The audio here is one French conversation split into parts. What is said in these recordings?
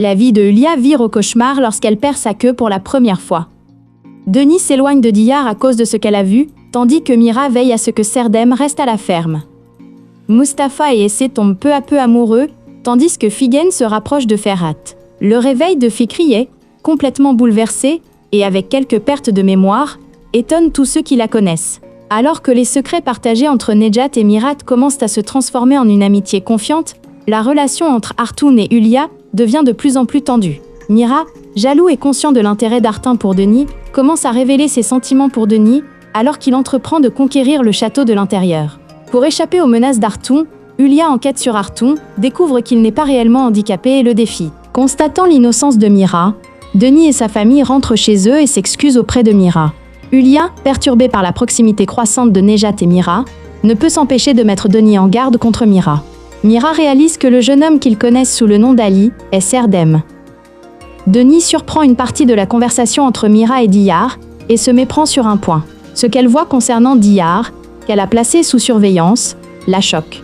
La vie de Hülya vire au cauchemar lorsqu'elle perd sa queue pour la première fois. Denise s'éloigne de Diyar à cause de ce qu'elle a vu, tandis que Mira veille à ce que Serdem reste à la ferme. Mustapha et Essé tombent peu à peu amoureux, tandis que Figen se rapproche de Ferhat. Le réveil de Fikriye, complètement bouleversé, et avec quelques pertes de mémoire, étonne tous ceux qui la connaissent. Alors que les secrets partagés entre Nejat et Mirat commencent à se transformer en une amitié confiante, la relation entre Artun et Hülya devient de plus en plus tendue. Mira, jaloux et conscient de l'intérêt d'Artun pour Denis, commence à révéler ses sentiments pour Denis, alors qu'il entreprend de conquérir le château de l'intérieur. Pour échapper aux menaces d'Artun, Hülya enquête sur Artun, découvre qu'il n'est pas réellement handicapé et le défie. Constatant l'innocence de Mira, Denis et sa famille rentrent chez eux et s'excusent auprès de Mira. Hülya, perturbé par la proximité croissante de Nejat et Mira, ne peut s'empêcher de mettre Denis en garde contre Mira. Mira réalise que le jeune homme qu'ils connaissent sous le nom d'Ali est Serdem. Denis surprend une partie de la conversation entre Mira et Diyar et se méprend sur un point. Ce qu'elle voit concernant Diyar, qu'elle a placé sous surveillance, la choque.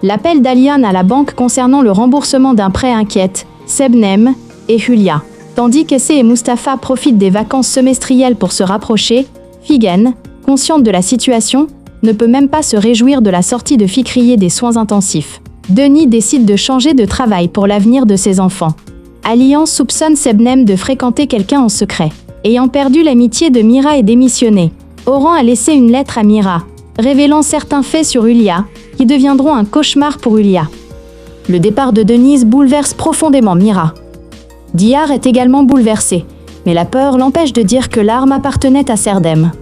L'appel d'Alian à la banque concernant le remboursement d'un prêt inquiète Sebnem et Hülya. Tandis qu'Essé et Mustapha profitent des vacances semestrielles pour se rapprocher, Figen, consciente de la situation, ne peut même pas se réjouir de la sortie de Fikriye des soins intensifs. Denis décide de changer de travail pour l'avenir de ses enfants. Alian soupçonne Sebnem de fréquenter quelqu'un en secret. Ayant perdu l'amitié de Mira et démissionné, Orhan a laissé une lettre à Mira, révélant certains faits sur Hülya, qui deviendront un cauchemar pour Hülya. Le départ de Denise bouleverse profondément Mira. Diyar est également bouleversé, mais la peur l'empêche de dire que l'arme appartenait à Serdem.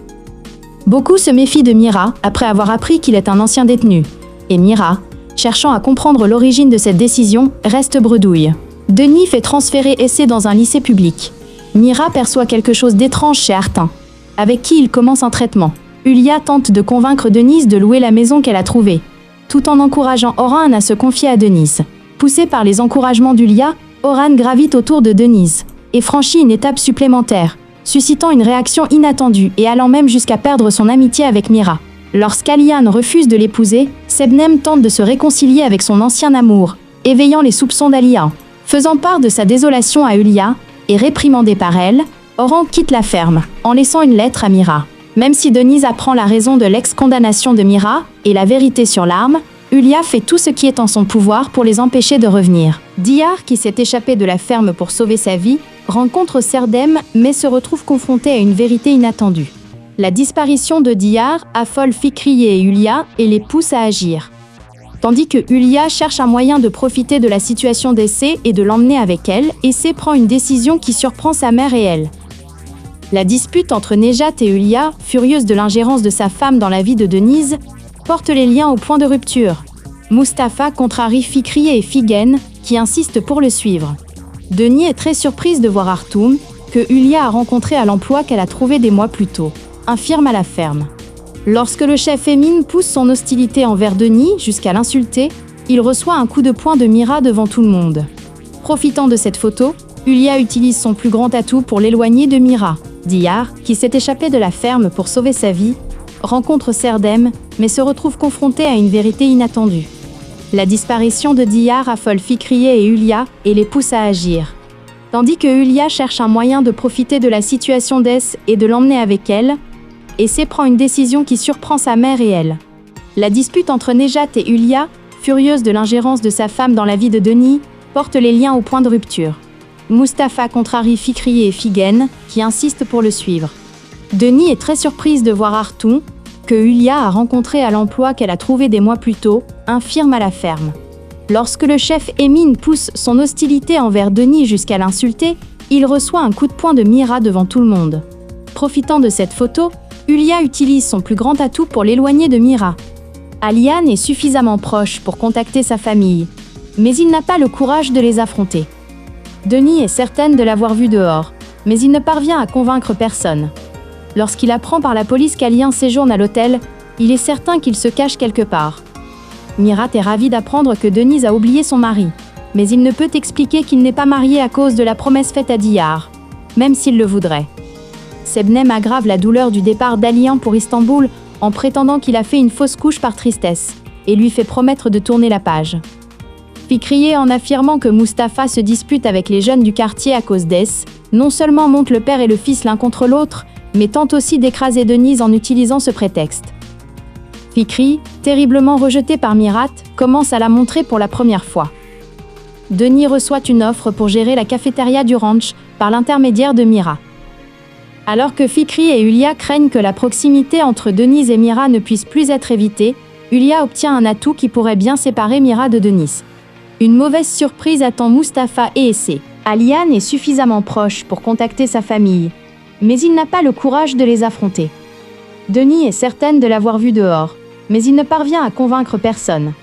Beaucoup se méfient de Mira après avoir appris qu'il est un ancien détenu, et Mira, cherchant à comprendre l'origine de cette décision, reste bredouille. Denis fait transférer Essé dans un lycée public. Mira perçoit quelque chose d'étrange chez Artun, avec qui il commence un traitement. Hülya tente de convaincre Denise de louer la maison qu'elle a trouvée, tout en encourageant Orhan à se confier à Denise. Poussé par les encouragements d'Hülya, Orhan gravite autour de Denise et franchit une étape supplémentaire, suscitant une réaction inattendue et allant même jusqu'à perdre son amitié avec Mira. Lorsqu'Alian refuse de l'épouser, Sebnem tente de se réconcilier avec son ancien amour, éveillant les soupçons d'Alian. Faisant part de sa désolation à Hülya et réprimandé par elle, Orhan quitte la ferme, en laissant une lettre à Mira. Même si Denise apprend la raison de l'ex-condamnation de Mira et la vérité sur l'arme, Hülya fait tout ce qui est en son pouvoir pour les empêcher de revenir. Diyar, qui s'est échappé de la ferme pour sauver sa vie, rencontre Serdem mais se retrouve confronté à une vérité inattendue. La disparition de Diyar affole Fikriye et Hülya et les pousse à agir. Tandis que Hülya cherche un moyen de profiter de la situation d'Essé et de l'emmener avec elle, Essé prend une décision qui surprend sa mère et elle. La dispute entre Nejat et Hülya, furieuse de l'ingérence de sa femme dans la vie de Denise, porte les liens au point de rupture. Mustapha contrarie Fikriye et Figen, qui insistent pour le suivre. Denis est très surprise de voir Artun, que Hülya a rencontré à l'emploi qu'elle a trouvé des mois plus tôt, infirme à la ferme. Lorsque le chef Emin pousse son hostilité envers Denis jusqu'à l'insulter, il reçoit un coup de poing de Mira devant tout le monde. Profitant de cette photo, Hülya utilise son plus grand atout pour l'éloigner de Mira. Diyar, qui s'est échappé de la ferme pour sauver sa vie, rencontre Serdem, mais se retrouve confronté à une vérité inattendue. La disparition de Diyar affole Fikriye et Hülya et les pousse à agir. Tandis que Hülya cherche un moyen de profiter de la situation d'Ess et de l'emmener avec elle, Essé prend une décision qui surprend sa mère et elle. La dispute entre Nejat et Hülya, furieuse de l'ingérence de sa femme dans la vie de Denis, porte les liens au point de rupture. Mustapha contrarie Fikriye et Figen, qui insistent pour le suivre. Denis est très surprise de voir Artun, que Hülya a rencontré à l'emploi qu'elle a trouvé des mois plus tôt, infirme à la ferme. Lorsque le chef Emin pousse son hostilité envers Denis jusqu'à l'insulter, il reçoit un coup de poing de Mira devant tout le monde. Profitant de cette photo, Hülya utilise son plus grand atout pour l'éloigner de Mira. Alian est suffisamment proche pour contacter sa famille, mais il n'a pas le courage de les affronter. Denis est certaine de l'avoir vu dehors, mais il ne parvient à convaincre personne. Lorsqu'il apprend par la police qu'Alian séjourne à l'hôtel, il est certain qu'il se cache quelque part. Mirat est ravi d'apprendre que Denise a oublié son mari, mais il ne peut expliquer qu'il n'est pas marié à cause de la promesse faite à Diyar, même s'il le voudrait. Sebnem aggrave la douleur du départ d'Alian pour Istanbul en prétendant qu'il a fait une fausse couche par tristesse, et lui fait promettre de tourner la page. Fikriye, en affirmant que Mustapha se dispute avec les jeunes du quartier à cause d'Es, non seulement monte le père et le fils l'un contre l'autre, mais tente aussi d'écraser Denise en utilisant ce prétexte. Fikri, terriblement rejeté par Mirat, commence à la montrer pour la première fois. Denis reçoit une offre pour gérer la cafétéria du ranch par l'intermédiaire de Mira. Alors que Fikri et Ulia craignent que la proximité entre Denise et Mira ne puisse plus être évitée, Ulia obtient un atout qui pourrait bien séparer Mira de Denise. Une mauvaise surprise attend Mustapha et Essé. Aliane est suffisamment proche pour contacter sa famille, mais il n'a pas le courage de les affronter. Denis est certaine de l'avoir vu dehors, mais il ne parvient à convaincre personne.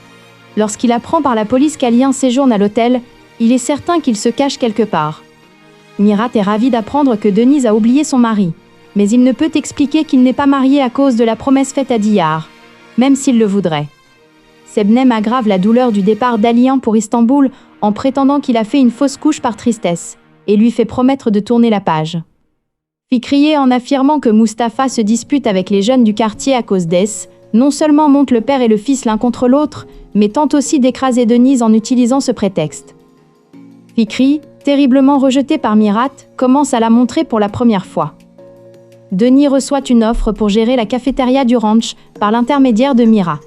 Lorsqu'il apprend par la police qu'Aliane séjourne à l'hôtel, il est certain qu'il se cache quelque part. Mirat est ravi d'apprendre que Denise a oublié son mari, mais il ne peut expliquer qu'il n'est pas marié à cause de la promesse faite à Diyar, même s'il le voudrait. Sebnem aggrave la douleur du départ d'Aliane pour Istanbul en prétendant qu'il a fait une fausse couche par tristesse, et lui fait promettre de tourner la page. Fikriye, en affirmant que Mustapha se dispute avec les jeunes du quartier à cause d'Es, non seulement monte le père et le fils l'un contre l'autre, mais tente aussi d'écraser Denise en utilisant ce prétexte. Fikri, terriblement rejeté par Mirat, commence à la montrer pour la première fois. Denis reçoit une offre pour gérer la cafétéria du ranch par l'intermédiaire de Mira.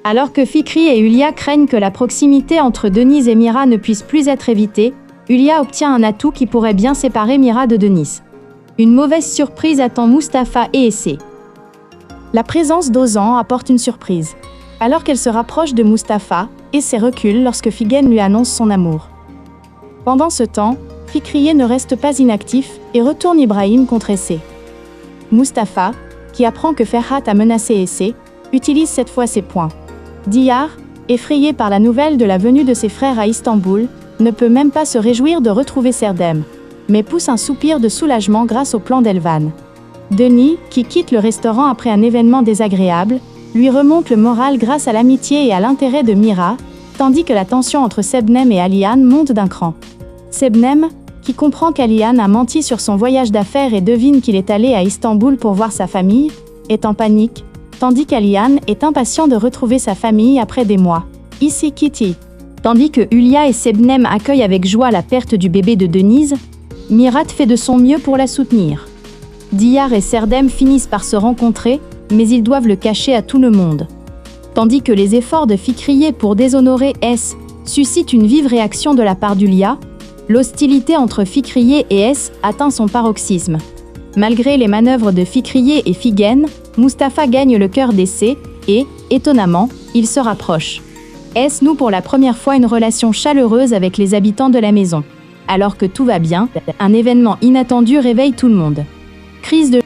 Alors que Fikri et Ulia craignent que la proximité entre Denise et Mira ne puisse plus être évitée, Ulia obtient un atout qui pourrait bien séparer Mira de Denise. Une mauvaise surprise attend Mustapha et Essé. La présence d'Ozan apporte une surprise. Alors qu'elle se rapproche de Mustapha, Essé recule lorsque Figen lui annonce son amour. Pendant ce temps, Fikriye ne reste pas inactif et retourne Ibrahim contre Essé. Mustapha, qui apprend que Ferhat a menacé Essé, utilise cette fois ses poings. Diyar, effrayé par la nouvelle de la venue de ses frères à Istanbul, ne peut même pas se réjouir de retrouver Serdem, mais pousse un soupir de soulagement grâce au plan d'Elvan. Denis, qui quitte le restaurant après un événement désagréable, lui remonte le moral grâce à l'amitié et à l'intérêt de Mira, tandis que la tension entre Sebnem et Aliane monte d'un cran. Sebnem, qui comprend qu'Aliane a menti sur son voyage d'affaires et devine qu'il est allé à Istanbul pour voir sa famille, est en panique, tandis qu'Aliane est impatient de retrouver sa famille après des mois. Ici Kitty. Tandis que Ulia et Sebnem accueillent avec joie la perte du bébé de Denise, Mirat fait de son mieux pour la soutenir. Diyar et Serdem finissent par se rencontrer, mais ils doivent le cacher à tout le monde. Tandis que les efforts de Fikriye pour déshonorer S suscitent une vive réaction de la part d'Ulia, l'hostilité entre Fikriye et S atteint son paroxysme. Malgré les manœuvres de Fikriye et Figen, Mustapha gagne le cœur d'Essé et, étonnamment, il se rapproche. S noue pour la première fois une relation chaleureuse avec les habitants de la maison. Alors que tout va bien, un événement inattendu réveille tout le monde. Crise de